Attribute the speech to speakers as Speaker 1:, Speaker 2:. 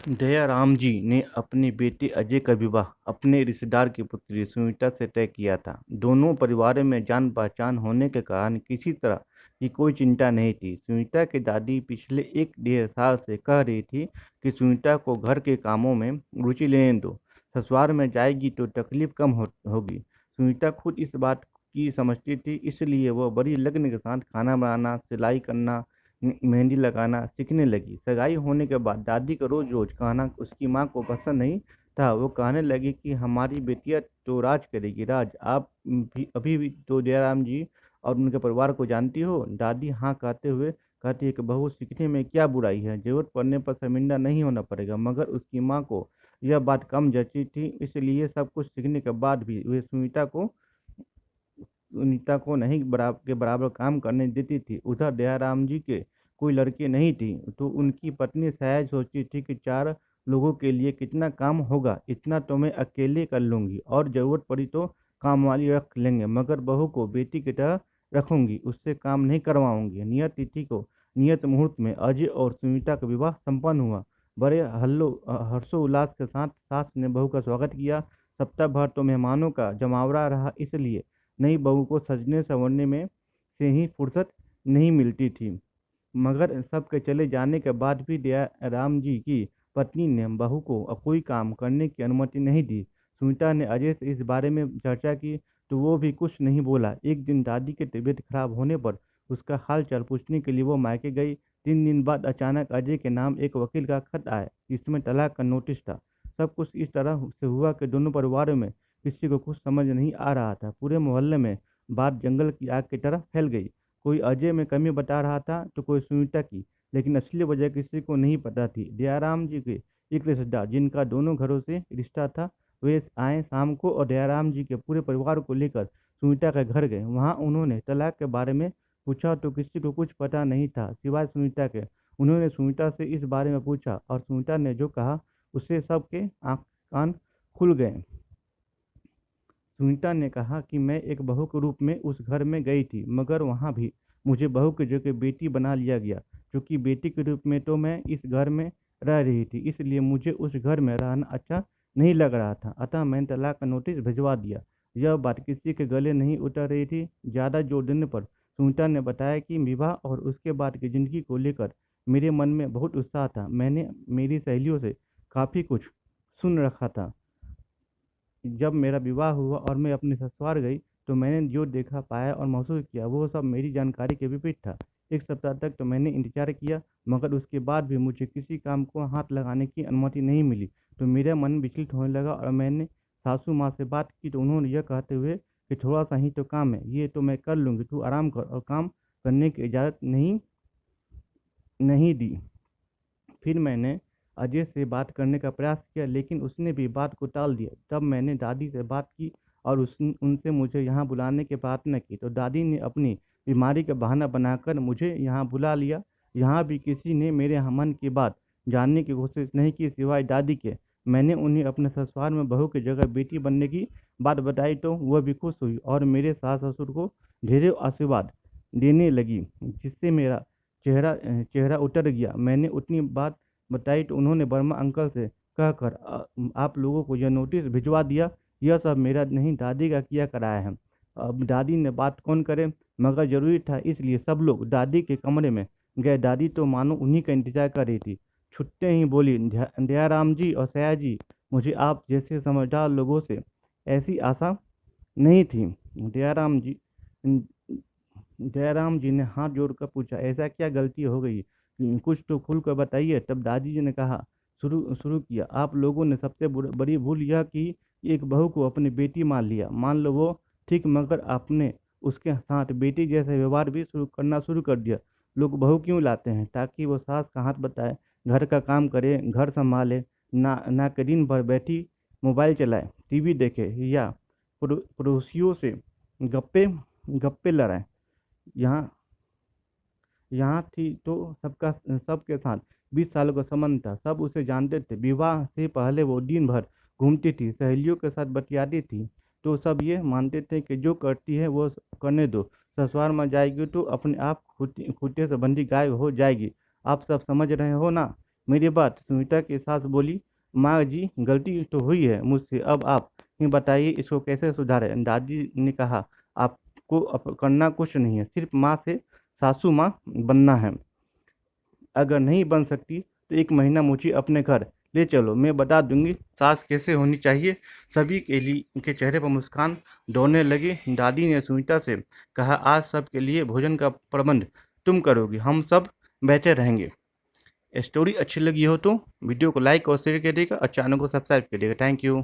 Speaker 1: दयाराम जी ने अपने बेटे अजय का विवाह अपने रिश्तेदार की पुत्री सुनीता से तय किया था। दोनों परिवारों में जान पहचान होने के कारण किसी तरह की कोई चिंता नहीं थी। सुनीता की दादी पिछले एक डेढ़ साल से कह रही थी कि सुनीता को घर के कामों में रुचि लेने दो, ससुराल में जाएगी तो तकलीफ कम होगी। सुनीता खुद इस बात की समझती थी, इसलिए वह बड़ी लगन के साथ खाना बनाना, सिलाई करना, मेहंदी लगाना सीखने लगी। सगाई होने के बाद दादी का रोज रोज कहना उसकी माँ को पसंद नहीं था। वो कहने लगी कि हमारी बेटियां तो राज करेगी। राज, आप भी अभी भी तो जयराम जी और उनके परिवार को जानती हो। दादी हाँ कहते हुए कहती है कि बहू सीखने में क्या बुराई है, जरूरत पड़ने पर शर्मिंदा नहीं होना पड़ेगा। मगर उसकी माँ को यह बात कम जची थी, इसलिए सब कुछ सीखने के बाद भी वे सुनीता को नहीं के बराबर काम करने देती थी। उधर दयाराम जी के कोई लड़के नहीं थी, तो उनकी पत्नी शायद सोचती थी कि चार लोगों के लिए कितना काम होगा, इतना तो मैं अकेले कर लूंगी और जरूरत पड़ी तो काम वाली रख लेंगे, मगर बहू को बेटी की तरह रखूंगी, उससे काम नहीं करवाऊंगी। नियत तिथि को नियत मुहूर्त में अजय और सुनीता का विवाह संपन्न हुआ। बड़े हर्षोल्लास के साथ सास ने बहू का स्वागत किया। सप्ताह भर तो मेहमानों का जमावड़ा रहा, इसलिए नई बहू को सजने संवरने में से ही फुर्सत नहीं मिलती थी। मगर सबके चले जाने के बाद भी दयाराम जी की पत्नी ने बहू को अब कोई काम करने की अनुमति नहीं दी। सुनीता ने अजय से इस बारे में चर्चा की तो वो भी कुछ नहीं बोला। एक दिन दादी की तबीयत खराब होने पर उसका हाल चाल पूछने के लिए वो मायके गई। 3 दिन बाद अचानक अजय के नाम एक वकील का खत आया, जिसमें तलाक का नोटिस था। सब कुछ इस तरह से हुआ कि दोनों परिवारों में किसी को कुछ समझ नहीं आ रहा था। पूरे मोहल्ले में बात जंगल की आग की तरह फैल गई। कोई अजय में कमी बता रहा था तो कोई सुनीता की, लेकिन असली वजह किसी को नहीं पता थी। दयाराम जी के एक रिश्तेदार, जिनका दोनों घरों से रिश्ता था, वे आए शाम को और दयाराम जी के पूरे परिवार को लेकर सुनीता के घर गए। वहां उन्होंने तलाक के बारे में पूछा तो किसी को कुछ पता नहीं था सिवाय सुनीता के। उन्होंने सुनीता से इस बारे में पूछा और सुनीता ने जो कहा उससे सबके आंख कान खुल गए। सुनीता ने कहा कि मैं एक बहू के रूप में उस घर में गई थी, मगर वहां भी मुझे बहू की जगह बेटी बना लिया गया। क्योंकि बेटी के रूप में तो मैं इस घर में रह रही थी, इसलिए मुझे उस घर में रहना अच्छा नहीं लग रहा था। अतः मैंने तलाक का नोटिस भिजवा दिया। यह बात किसी के गले नहीं उतर रही थी। ज़्यादा जोर देने पर सुनीता ने बताया कि विवाह और उसके बाद की जिंदगी को लेकर मेरे मन में बहुत उत्साह था। मैंने मेरी सहेलियों से काफ़ी कुछ सुन रखा था। जब मेरा विवाह हुआ और मैं अपने ससुराल गई तो मैंने जो देखा, पाया और महसूस किया वो सब मेरी जानकारी के विपरीत था। एक सप्ताह तक तो मैंने इंतजार किया, मगर उसके बाद भी मुझे किसी काम को हाथ लगाने की अनुमति नहीं मिली। तो मेरा मन विचलित होने लगा और मैंने सासू माँ से बात की तो उन्होंने यह कहते हुए कि थोड़ा सा ही तो काम है, ये तो मैं कर लूँगी, तू आराम कर, और काम करने की इजाज़त नहीं नहीं दी। फिर मैंने अजय से बात करने का प्रयास किया, लेकिन उसने भी बात को टाल दिया। तब मैंने दादी से बात की और उनसे मुझे यहाँ बुलाने की प्रार्थना की, तो दादी ने अपनी बीमारी का बहाना बनाकर मुझे यहाँ बुला लिया। यहाँ भी किसी ने मेरे मन की बात जानने की कोशिश नहीं की सिवाय दादी के। मैंने उन्हें अपने ससुराल में बहू की जगह बेटी बनने की बात बताई तो वह भी खुश हुई और मेरे सास ससुर को ढेरों आशीर्वाद देने लगी, जिससे मेरा चेहरा उतर गया। मैंने उतनी बात बताई तो उन्होंने वर्मा अंकल से कहकर आप लोगों को यह नोटिस भिजवा दिया। यह सब मेरा नहीं, दादी का किया कराया है। अब दादी ने बात कौन करे, मगर जरूरी था इसलिए सब लोग दादी के कमरे में गए। दादी तो मानो उन्हीं का इंतजार कर रही थी। छुट्टे ही बोली, दयाराम जी और सया जी, मुझे आप जैसे समझदार लोगों से ऐसी आशा नहीं थी। दयाराम जी जयराम जी ने हाथ जोड़कर पूछा, ऐसा क्या गलती हो गई, कुछ तो खुल कर बताइए। तब दादी जी ने कहा, शुरू शुरू किया, आप लोगों ने सबसे बड़ी भूल यह की एक बहू को अपनी बेटी मान लिया। मान लो वो ठीक, मगर आपने उसके साथ बेटी जैसे व्यवहार भी शुरू कर दिया। लोग बहू क्यों लाते हैं? ताकि वो सास का हाथ बताए, घर का काम करे, घर संभाले, ना कि दिन भर बैठी मोबाइल चलाए, टीवी देखे या पड़ोसियों से गप्पे गप्पे लड़ाए। यहाँ यहाँ थी तो सबके साथ 20 सालों का संबंध था, सब उसे जानते थे। विवाह से पहले वो दिन भर घूमती थी, सहेलियों के साथ बतियाती थी, तो सब ये मानते थे कि जो करती है वो करने दो। ससुराल में जाएगी तो अपने आप खूंटे से बंधी गायब हो जाएगी। आप सब समझ रहे हो ना? मेरी बात सुनीता की सास बोली। माँ जी, गलती तो हुई है मुझसे, अब आप ही बताइए इसको कैसे सुधारें। दादी ने कहा, आपको करना कुछ नहीं है, सिर्फ माँ से सासू माँ बनना है। अगर नहीं बन सकती तो एक महीना मुझे अपने घर ले चलो, मैं बता दूंगी सास कैसे होनी चाहिए। सभी के लिए के चेहरे पर मुस्कान दौड़ने लगी। दादी ने सुनीता से कहा, आज सबके लिए भोजन का प्रबंध तुम करोगी, हम सब बैठे रहेंगे। स्टोरी अच्छी लगी हो तो वीडियो को लाइक और शेयर करिएगा और चैनल को सब्सक्राइब करिएगा। Thank you.